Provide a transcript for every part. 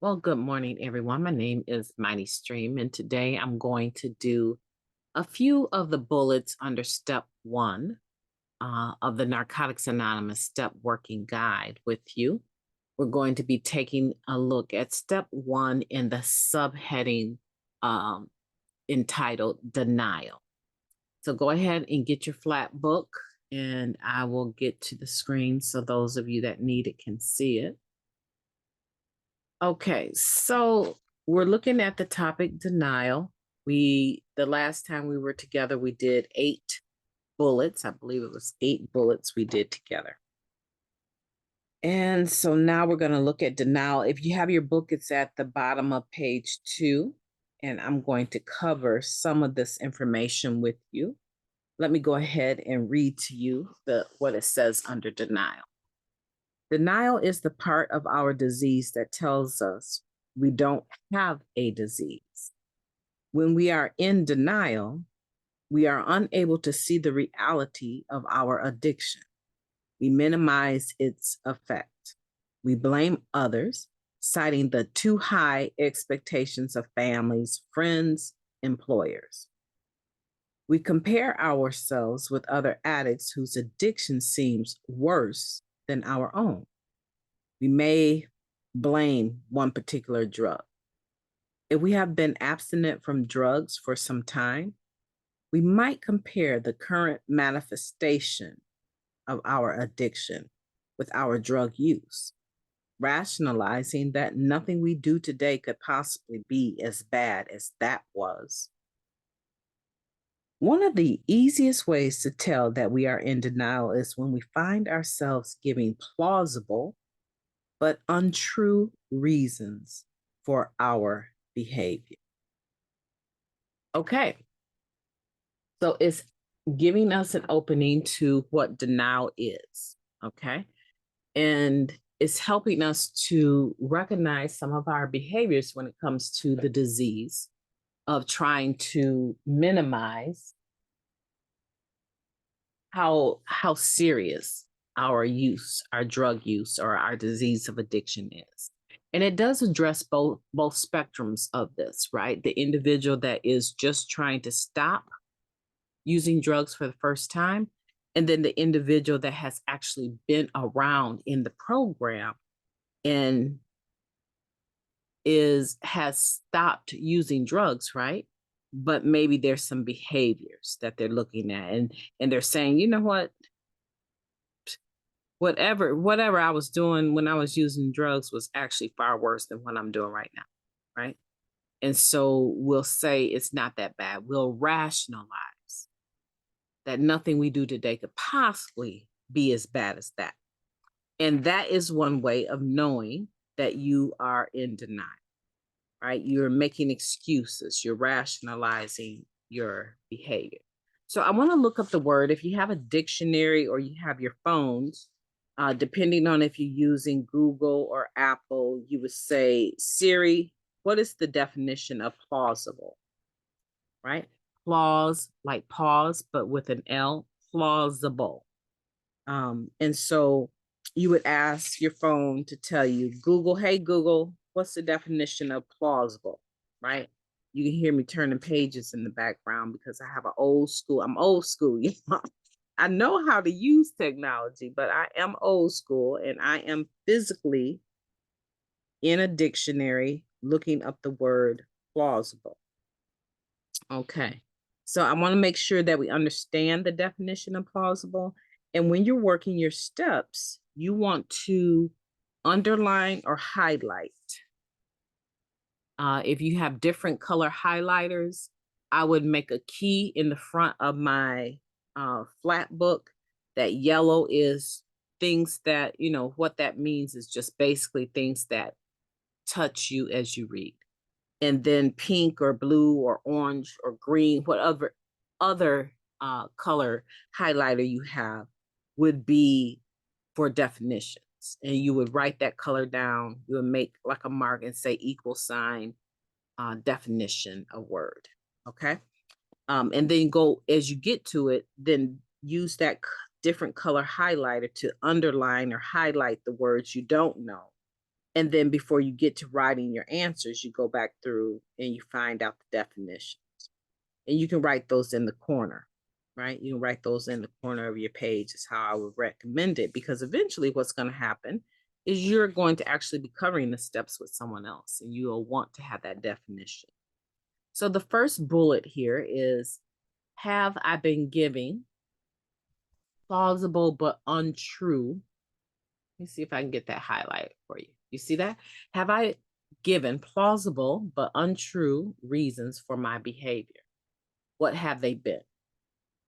Well, good morning, everyone. My name is MightyStream, and today I'm going to do a few of the bullets under step one of the Narcotics Anonymous Step Working Guide with you. We're going to be taking a look at step one in the subheading um, entitled Denial. So go ahead and get your flat book, and I will get to the screen so those of you that need it can see it. Okay, so we're looking at the topic denial. The last time we were together, we did 8 bullets. I believe it was 8 bullets we did together. And so now we're going to look at denial. If you have your book, it's at the bottom of page 2, and I'm going to cover some of this information with you. Let me go ahead and read to you what it says under denial. Denial is the part of our disease that tells us we don't have a disease. When we are in denial, we are unable to see the reality of our addiction. We minimize its effect. We blame others, citing the too high expectations of families, friends, employers. We compare ourselves with other addicts whose addiction seems worse than our own. We may blame one particular drug. If we have been abstinent from drugs for some time, we might compare the current manifestation of our addiction with our drug use, rationalizing that nothing we do today could possibly be as bad as that was. One of the easiest ways to tell that we are in denial is when we find ourselves giving plausible but untrue reasons for our behavior. Okay, so it's giving us an opening to what denial is, okay? And it's helping us to recognize some of our behaviors when it comes to the disease of trying to minimize how serious our use, our drug use, or our disease of addiction is. And it does address both spectrums of this, right? The individual that is just trying to stop using drugs for the first time, and then the individual that has actually been around in the program and has stopped using drugs, right? But maybe there's some behaviors that they're looking at, and they're saying, you know what, whatever I was doing when I was using drugs was actually far worse than what I'm doing right now, right? And so we'll say it's not that bad. We'll rationalize that nothing we do today could possibly be as bad as that. And that is one way of knowing that you are in denial, right? You're making excuses, you're rationalizing your behavior. So I want to look up the word. If you have a dictionary or you have your phones, depending on if you're using Google or Apple, you would say, Siri, what is the definition of plausible, right? Plause, like pause, but with an L, plausible. And so you would ask your phone to tell you, Google, hey, Google, what's the definition of plausible, right? You can hear me turning pages in the background because I'm old school, you know. I know how to use technology, but I am old school and I am physically in a dictionary looking up the word plausible. Okay. So I want to make sure that we understand the definition of plausible. And when you're working your steps, you want to underline or highlight. If you have different color highlighters, I would make a key in the front of my flat book. That yellow is things that, you know, what that means is just basically things that touch you as you read. And then pink or blue or orange or green, whatever other color highlighter you have would be for definitions. And you would write that color down. You would make like a mark and say equal sign definition of word. Okay. And then go as you get to it, then use that different color highlighter to underline or highlight the words you don't know. And then before you get to writing your answers, you go back through and you find out the definitions. And you can write those in the corner, right? You can write those in the corner of your page is how I would recommend it, because eventually what's going to happen is you're going to actually be covering the steps with someone else, and you'll want to have that definition. So the first bullet here is, have I been giving plausible but untrue? Let me see if I can get that highlighted for you. You see that? Have I given plausible but untrue reasons for my behavior? What have they been?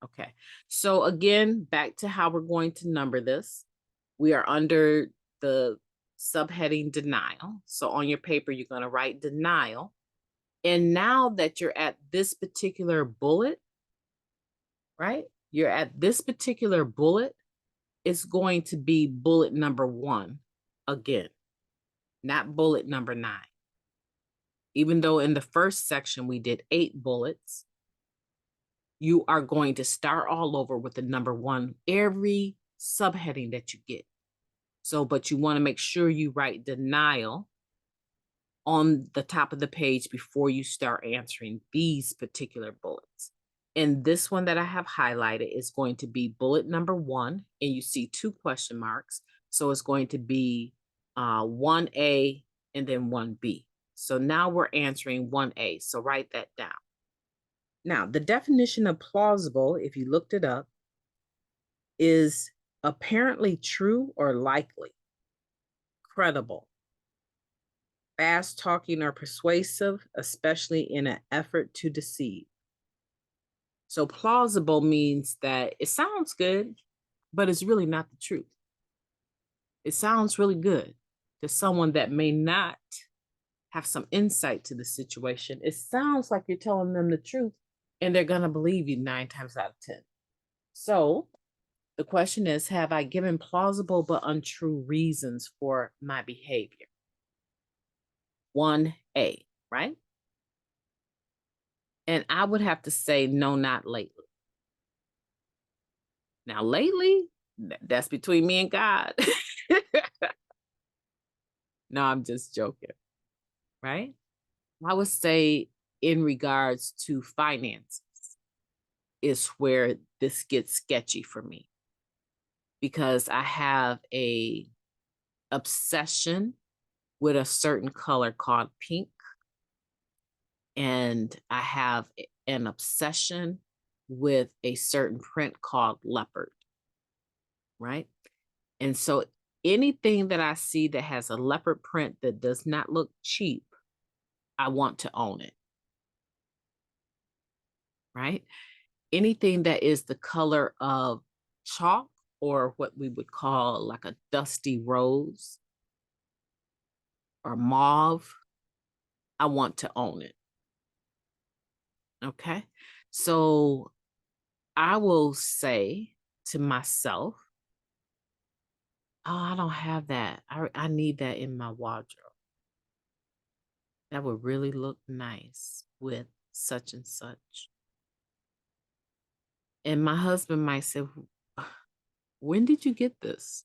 Okay. So again, back to how we're going to number this. We are under the subheading denial. So on your paper, you're going to write denial. And now that you're at this particular bullet, right? You're at this particular bullet, it's going to be bullet number 1 again, not bullet number 9. Even though in the first section we did 8 bullets, you are going to start all over with the number 1, every subheading that you get. So, but you want to make sure you write denial on the top of the page before you start answering these particular bullets. And this one that I have highlighted is going to be bullet number 1, and you see 2 question marks. So it's going to be 1A and then 1B. So now we're answering 1A. So write that down. Now, the definition of plausible, if you looked it up, is apparently true or likely, credible, fast talking or persuasive, especially in an effort to deceive. So plausible means that it sounds good, but it's really not the truth. It sounds really good to someone that may not have some insight to the situation. It sounds like you're telling them the truth, and they're going to believe you 9 times out of 10. So the question is, have I given plausible but untrue reasons for my behavior? 1A, right? And I would have to say, no, not lately. Now, lately, that's between me and God. No, I'm just joking, right? I would say in regards to finances is where this gets sketchy for me, because I have a obsession with a certain color called pink, and I have an obsession with a certain print called leopard, right? And so anything that I see that has a leopard print that does not look cheap, I want to own it, right? Anything that is the color of chalk, or what we would call like a dusty rose or mauve, I want to own it. Okay. So I will say to myself, oh, I don't have that. I need that in my wardrobe. That would really look nice with such and such. And my husband might say, when did you get this?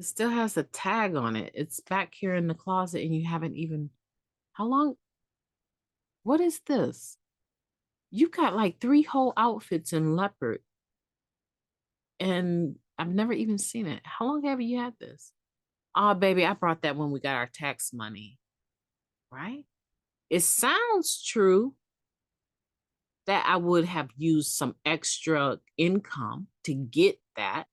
It still has a tag on it. It's back here in the closet and you haven't even, how long? What is this? You got like 3 whole outfits in leopard and I've never even seen it. How long have you had this? Oh, baby, I brought that when we got our tax money, right? It sounds true that I would have used some extra income to get that,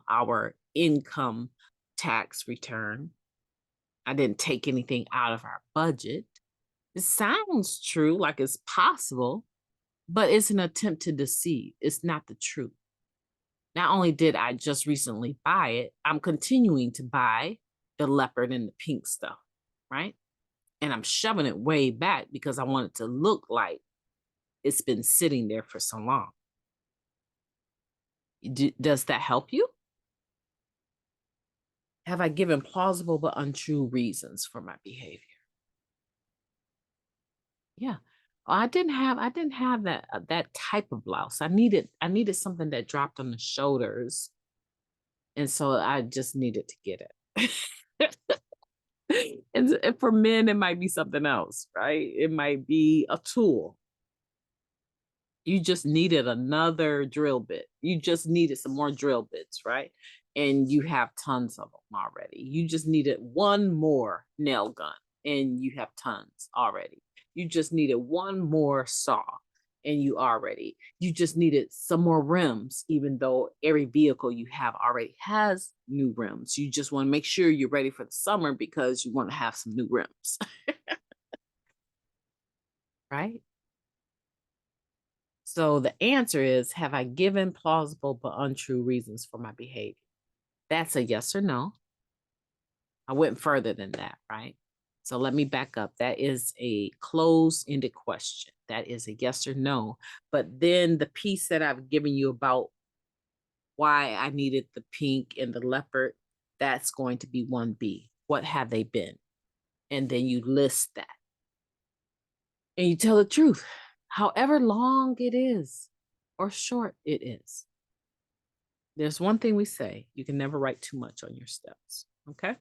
our income tax return. I didn't take anything out of our budget. It sounds true, like it's possible, but it's an attempt to deceive. It's not the truth. Not only did I just recently buy it, I'm continuing to buy the leopard and the pink stuff, right? And I'm shoving it way back because I want it to look like it's been sitting there for so long. Does that help you? Have I given plausible but untrue reasons for my behavior? Yeah. I didn't have that type of blouse. I needed something that dropped on the shoulders. And so I just needed to get it. And for men, it might be something else, right? It might be a tool. You just needed another drill bit. You just needed some more drill bits, right? And you have tons of them already. You just needed one more nail gun and you have tons already. You just needed one more saw and you just needed some more rims, even though every vehicle you have already has new rims. You just want to make sure you're ready for the summer because you want to have some new rims, right? So the answer is, have I given plausible but untrue reasons for my behavior? That's a yes or no. I went further than that, right? So let me back up. That is a closed-ended question. That is a yes or no. But then the piece that I've given you about why I needed the pink and the leopard, that's going to be 1B. What have they been? And then you list that. And you tell the truth, however long it is or short it is. There's one thing we say, you can never write too much on your steps, okay?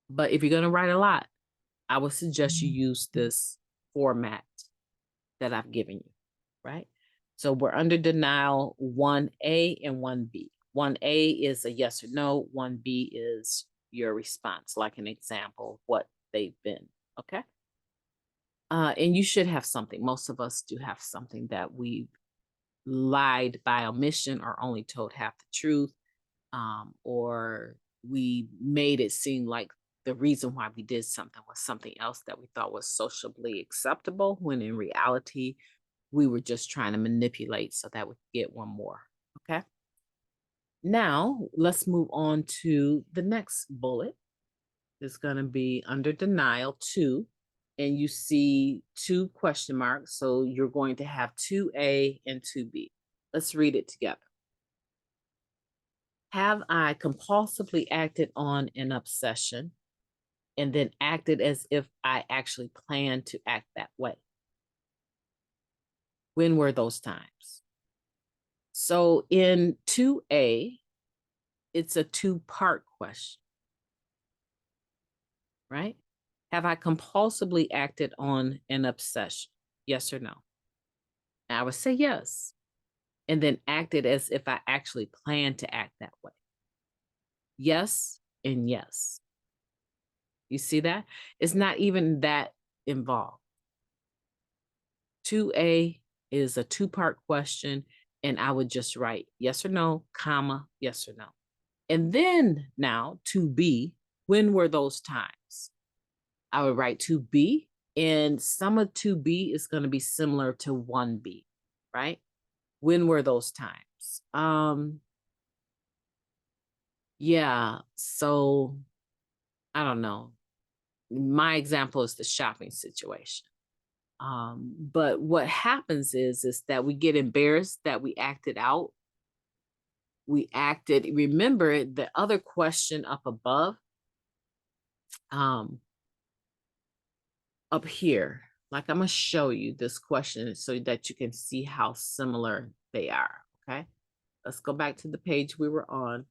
But if you're going to write a lot, I would suggest you use this format that I've given you, right? So we're under denial 1A and 1B. 1A is a yes or no. 1B is your response, like an example of what they've been, okay? And you should have something. Most of us do have something that we've lied by omission or only told half the truth, or we made it seem like the reason why we did something was something else that we thought was socially acceptable, when in reality, we were just trying to manipulate so that we could get one more, okay? Now, let's move on to the next bullet. It's gonna be under denial 2, and you see 2 question marks, so you're going to have 2A and 2B. Let's read it together. Have I compulsively acted on an obsession and then acted as if I actually planned to act that way? When were those times? So in 2A, it's a 2-part question, right? Have I compulsively acted on an obsession? Yes or no? I would say yes. And then acted as if I actually planned to act that way. Yes and yes. You see that? It's not even that involved. 2A is a 2-part question, and I would just write yes or no, comma, yes or no. And then now 2B, when were those times? I would write 2B, and some of 2B is going to be similar to 1B, right? When were those times? Yeah, so I don't know. My example is the shopping situation. But what happens is that we get embarrassed that we acted out. Remember the other question up above, up here, like I'm gonna show you this question so that you can see how similar they are, okay? Let's go back to the page we were on,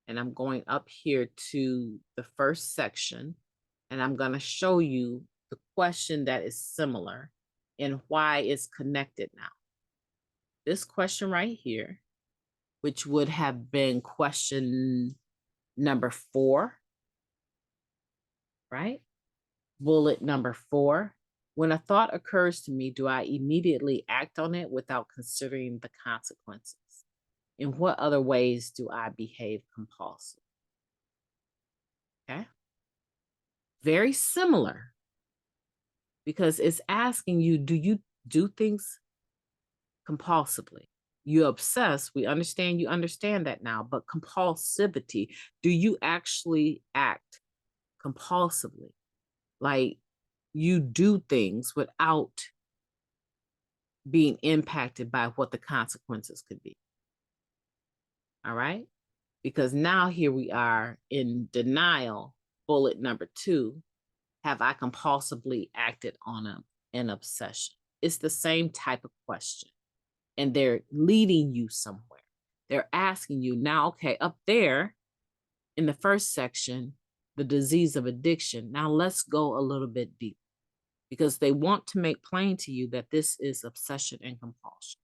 and I'm going up here to the first section, and I'm gonna show you the question that is similar and why it's connected now. This question right here, which would have been question number 4, right? Bullet number 4. When a thought occurs to me, do I immediately act on it without considering the consequences? In what other ways do I behave compulsive? Okay. Very similar, because it's asking you, do you do things compulsively? You obsess, we understand, you understand that now, but compulsivity, do you actually act compulsively? Like you do things without being impacted by what the consequences could be. All right? Because now here we are in denial, bullet number 2. Have I compulsively acted on an obsession? It's the same type of question. And they're leading you somewhere. They're asking you now, okay, up there in the first section, the disease of addiction. Now let's go a little bit deeper because they want to make plain to you that this is obsession and compulsion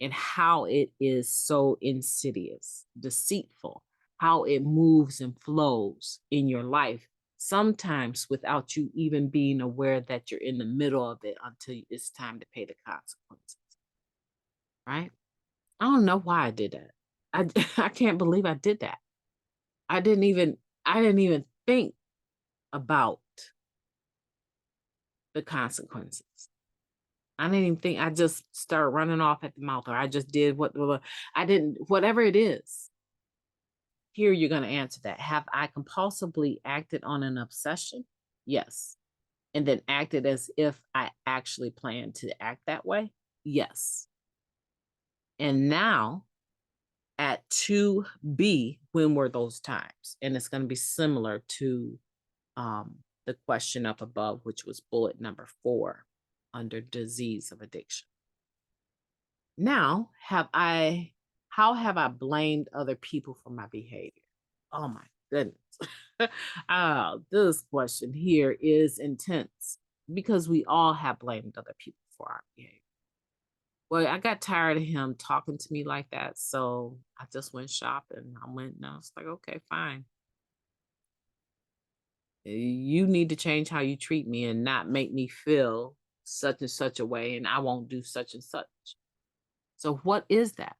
and how it is so insidious, deceitful, how it moves and flows in your life, sometimes without you even being aware that you're in the middle of it until it's time to pay the consequences. Right? I don't know why I did that. I can't believe I did that. I didn't even think about the consequences. I didn't even think. I just started running off at the mouth, or I just did what I didn't, whatever it is. Here you're going to answer that. Have I compulsively acted on an obsession? Yes. And then acted as if I actually planned to act that way? Yes. And now at 2B, when were those times? And it's going to be similar to the question up above, which was bullet number 4 under disease of addiction. Now, how have I blamed other people for my behavior? Oh my goodness. This question here is intense because we all have blamed other people for our behavior. Well, I got tired of him talking to me like that, so I just went shopping. I was like, okay, fine. You need to change how you treat me and not make me feel such and such a way, and I won't do such and such. So what is that?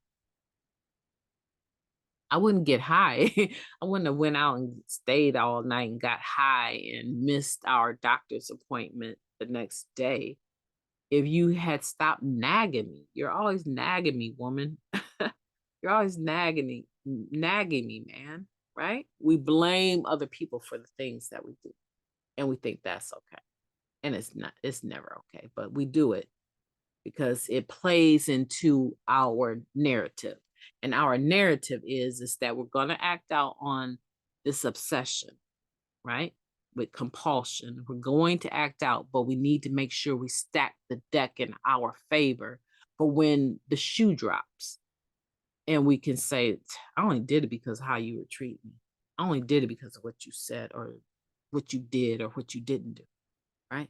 I wouldn't get high. I wouldn't have went out and stayed all night and got high and missed our doctor's appointment the next day if you had stopped nagging me. You're always nagging me, woman. You're always nagging me, man. Right? We blame other people for the things that we do, and we think that's okay. And it's not. It's never okay, but we do it because it plays into our narrative. And our narrative is that we're going to act out on this obsession, right? With compulsion. We're going to act out, but we need to make sure we stack the deck in our favor for when the shoe drops. And we can say, I only did it because of how you were treating me. I only did it because of what you said or what you did or what you didn't do, right?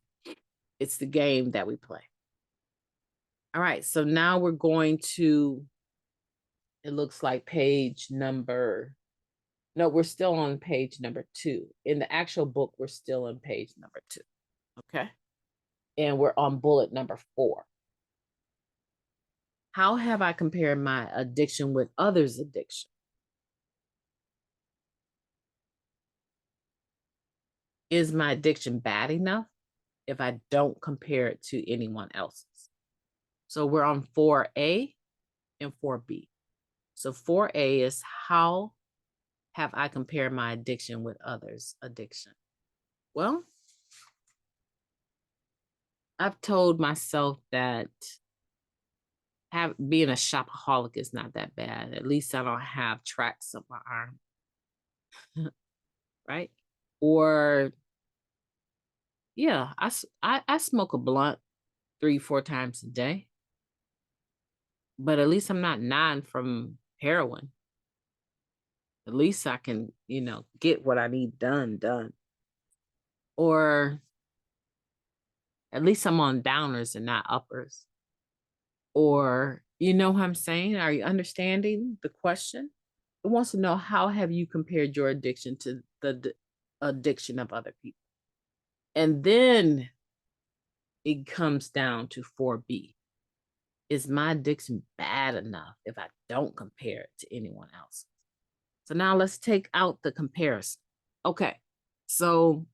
It's the game that we play. All right, so now we're going to, it looks like page number, no, we're still on page number 2. In the actual book, we're still on page number 2, okay? And we're on bullet number 4. How have I compared my addiction with others' addiction? Is my addiction bad enough if I don't compare it to anyone else's? So we're on 4A and 4B. So 4A is how have I compared my addiction with others' addiction? Well, I've told myself that being a shopaholic is not that bad. At least I don't have tracks up my arm, right? Or yeah, I smoke a blunt 3-4 times a day, but at least I'm not dying from heroin. At least I can, get what I need done. Or at least I'm on downers and not uppers. Or, you know what I'm saying? Are you understanding the question? It wants to know, how have you compared your addiction to the addiction of other people? And then it comes down to 4B. Is my addiction bad enough if I don't compare it to anyone else? So now let's take out the comparison. Okay, so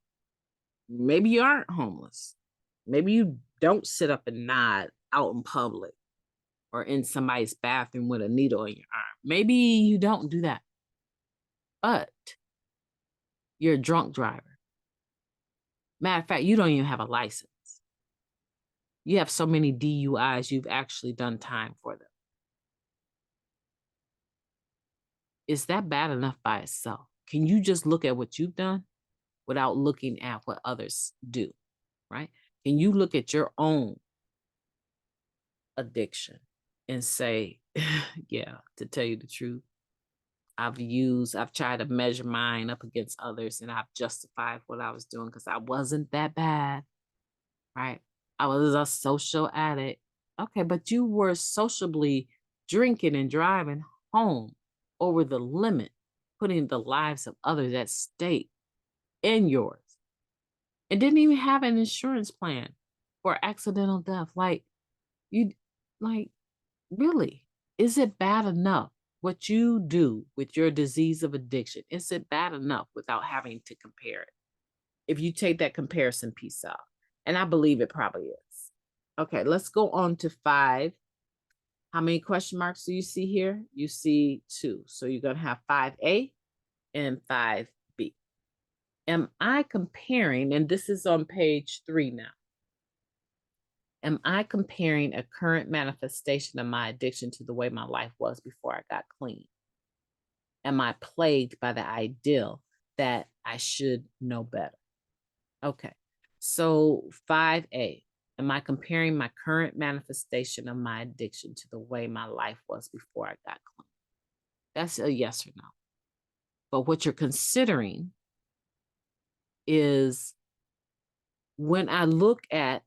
maybe you aren't homeless. Maybe you don't sit up and nod out in public or in somebody's bathroom with a needle in your arm. Maybe you don't do that, but you're a drunk driver. Matter of fact, you don't even have a license. You have so many DUIs, you've actually done time for them. Is that bad enough by itself? Can you just look at what you've done without looking at what others do, right? Can you look at your own addiction and say, yeah, to tell you the truth, I've tried to measure mine up against others, and I've justified what I was doing because I wasn't that bad, right? I was a social addict. Okay, but you were sociably drinking and driving home over the limit, putting the lives of others at stake and yours, and didn't even have an insurance plan for accidental death. Like, you, like, really, is it bad enough what you do with your disease of addiction? Is it bad enough without having to compare it? If you take that comparison piece out, and I believe it probably is. Okay, let's go on to 5. How many question marks do you see here? You see 2. So you're going to have 5A and 5B. Am I comparing, and this is on page 3 now, am I comparing a current manifestation of my addiction to the way my life was before I got clean? Am I plagued by the ideal that I should know better? Okay, so 5A, am I comparing my current manifestation of my addiction to the way my life was before I got clean? That's a yes or no. But what you're considering is, when I look at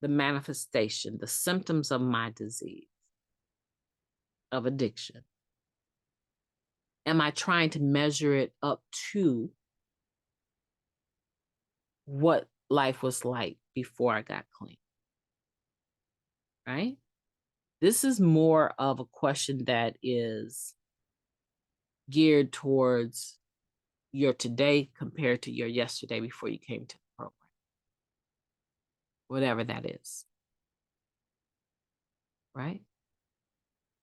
the manifestation, the symptoms of my disease of addiction, am I trying to measure it up to what life was like before I got clean? Right? This is more of a question that is geared towards your today compared to your yesterday before you came to the program, whatever that is. Right?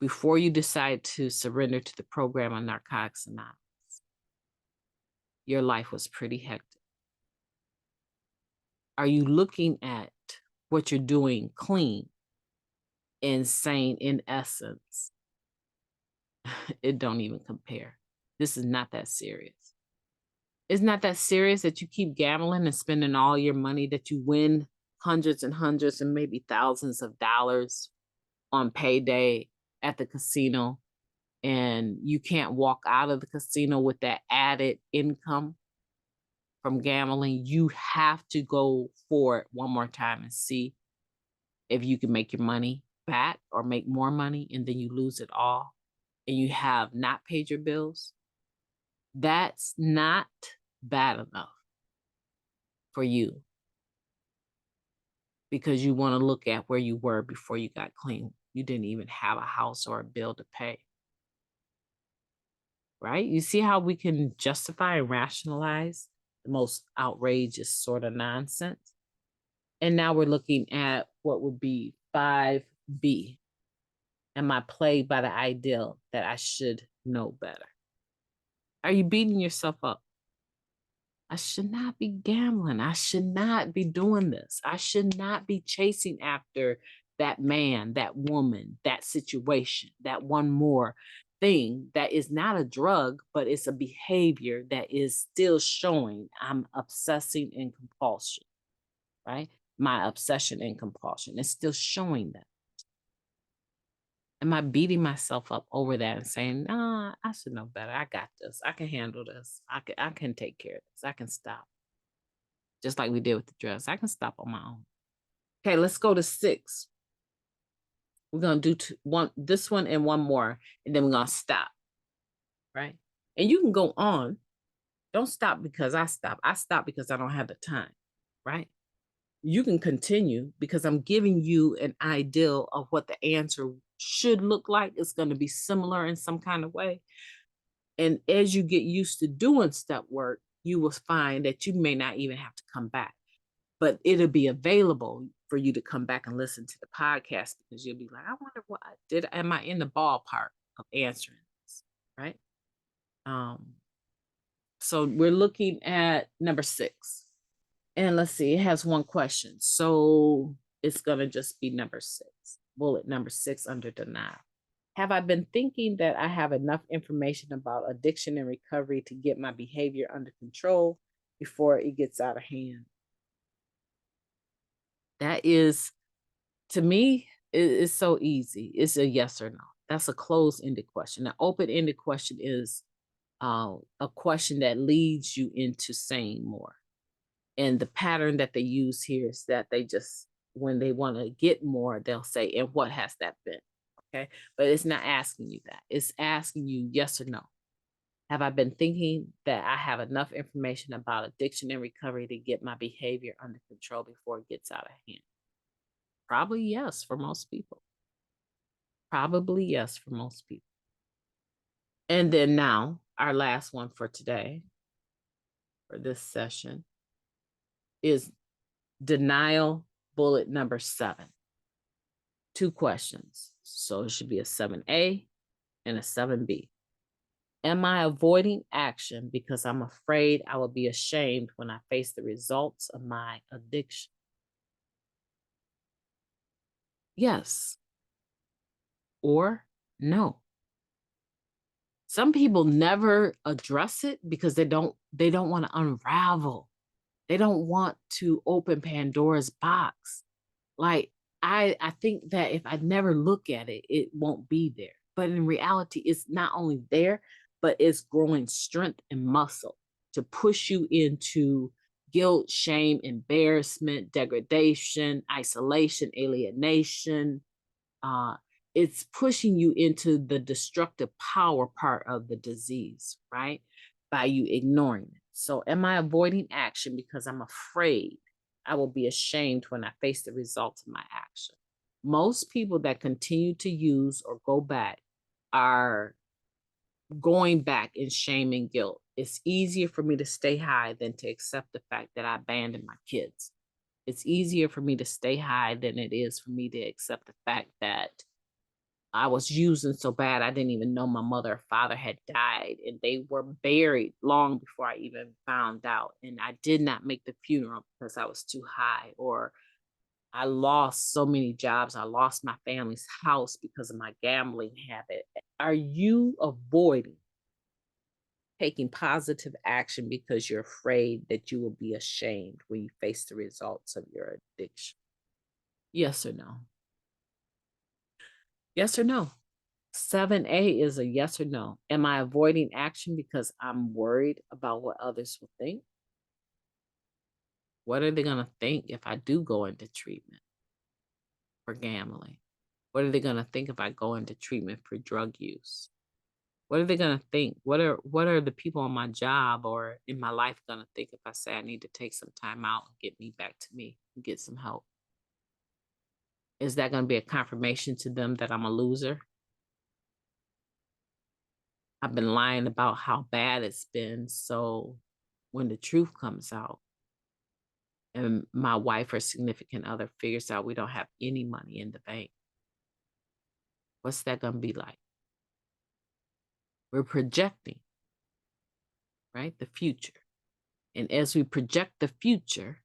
Before you decide to surrender to the program on Narcotics Anonymous, your life was pretty hectic. Are you looking at what you're doing clean and saying, in essence, it don't even compare? This is not that serious. It's not that serious that you keep gambling and spending all your money, that you win hundreds and hundreds and maybe thousands of dollars on payday at the casino, and you can't walk out of the casino with that added income from gambling. You have to go for it one more time and see if you can make your money back or make more money, and then you lose it all and you have not paid your bills. That's not bad enough for you, because you want to look at where you were before you got clean. You didn't even have a house or a bill to pay. Right? You see how we can justify and rationalize the most outrageous sort of nonsense? And now we're looking at what would be 5B. Am I plagued by the ideal that I should know better? Are you beating yourself up? I should not be gambling. I should not be doing this. I should not be chasing after that man, that woman, that situation, that one more thing that is not a drug, but it's a behavior that is still showing I'm obsessing and compulsion, right? My obsession and compulsion is still showing that. Am I beating myself up over that and saying, nah, I should know better. I got this. I can handle this. I can take care of this. I can stop. Just like we did with the drugs. I can stop on my own. Okay, let's go to 6. We're going to do this one and one more, and then we're going to stop. Right? And you can go on. Don't stop because I stop. I stop because I don't have the time. Right? You can continue because I'm giving you an ideal of what the answer should look like. It's going to be similar in some kind of way. And as you get used to doing step work, you will find that you may not even have to come back, but it'll be available for you to come back and listen to the podcast, because you'll be like, I wonder what I did. Am I in the ballpark of answering this? Right? So we're looking at number 6. And let's see, it has one question. So it's going to just be number 6, bullet number 6 under denial. Have I been thinking that I have enough information about addiction and recovery to get my behavior under control before it gets out of hand? That is, to me, it's so easy. It's a yes or no. That's a closed-ended question. An open-ended question is, a question that leads you into saying more. And the pattern that they use here is that they just, when they want to get more, they'll say, and what has that been? Okay. But it's not asking you that. It's asking you yes or no. Have I been thinking that I have enough information about addiction and recovery to get my behavior under control before it gets out of hand? Probably yes for most people. Probably yes for most people. And then now, our last one for today, for this session, is denial bullet number 7. 2 questions. So it should be a 7A and a 7B. Am I avoiding action because I'm afraid I will be ashamed when I face the results of my addiction? Yes or no. Some people never address it because they don't want to unravel. They don't want to open Pandora's box. Like, I think that if I never look at it, it won't be there. But in reality, it's not only there, but it's growing strength and muscle to push you into guilt, shame, embarrassment, degradation, isolation, alienation. Uh, it's pushing you into the destructive power part of the disease, right? By you ignoring it. So, am I avoiding action because I'm afraid I will be ashamed when I face the results of my action? Most people that continue to use or go back are going back in shame and guilt. It's easier for me to stay high than to accept the fact that I abandoned my kids. It's easier for me to stay high than it is for me to accept the fact that I was using so bad I didn't even know my mother or father had died, and they were buried long before I even found out. And I did not make the funeral because I was too high, or I lost so many jobs. I lost my family's house because of my gambling habit. Are you avoiding taking positive action because you're afraid that you will be ashamed when you face the results of your addiction? Yes or no? Yes or no? 7A is a yes or no. Am I avoiding action because I'm worried about what others will think? What are they going to think if I do go into treatment for gambling? What are they going to think if I go into treatment for drug use? What are they going to think? What are the people on my job or in my life going to think if I say I need to take some time out and get me back to me and get some help? Is that going to be a confirmation to them that I'm a loser? I've been lying about how bad it's been. So when the truth comes out and my wife or significant other figures out we don't have any money in the bank, what's that going to be like? We're projecting, right? The future. And as we project the future,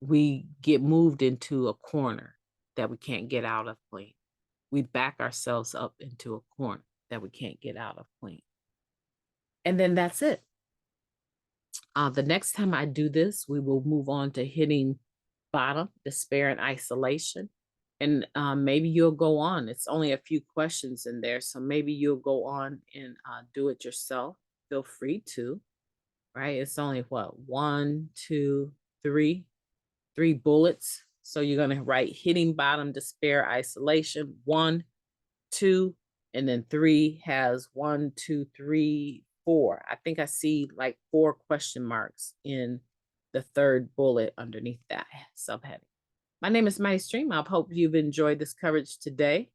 we get moved into a corner that we can't get out of clean. We back ourselves up into a corner that we can't get out of clean. And then that's it. The next time I do this, we will move on to hitting bottom, despair, and isolation. And maybe you'll go on. It's only a few questions in there. So maybe you'll go on and do it yourself. Feel free to, right? It's only what, 1, 2, 3, 3 bullets. So you're going to write hitting bottom, despair, isolation, 1, 2, and then 3 has 1, 2, 3, 4. I think I see like 4 question marks in the 3rd bullet underneath that subheading. My name is MightyStream. I hope you've enjoyed this coverage today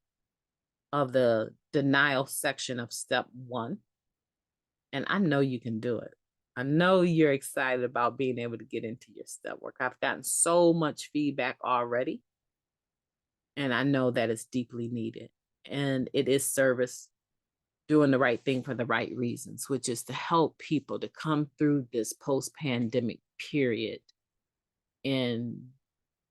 of the denial section of step 1. And I know you can do it. I know you're excited about being able to get into your step work. I've gotten so much feedback already, and I know that it's deeply needed. And it is service, doing the right thing for the right reasons, which is to help people to come through this post-pandemic period and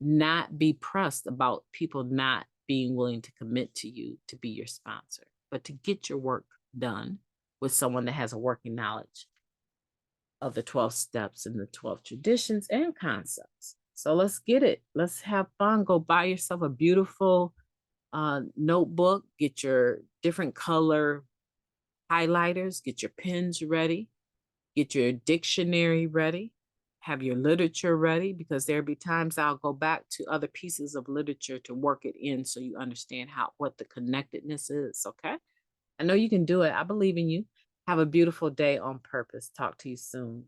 not be pressed about people not being willing to commit to you to be your sponsor, but to get your work done with someone that has a working knowledge of the 12 steps and the 12 traditions and concepts. So let's get it. Let's have fun. Go buy yourself a beautiful notebook, get your different color highlighters, get your pens ready, get your dictionary ready, have your literature ready, because there'll be times I'll go back to other pieces of literature to work it in so you understand what the connectedness is, okay? I know you can do it. I believe in you. Have a beautiful day on purpose. Talk to you soon.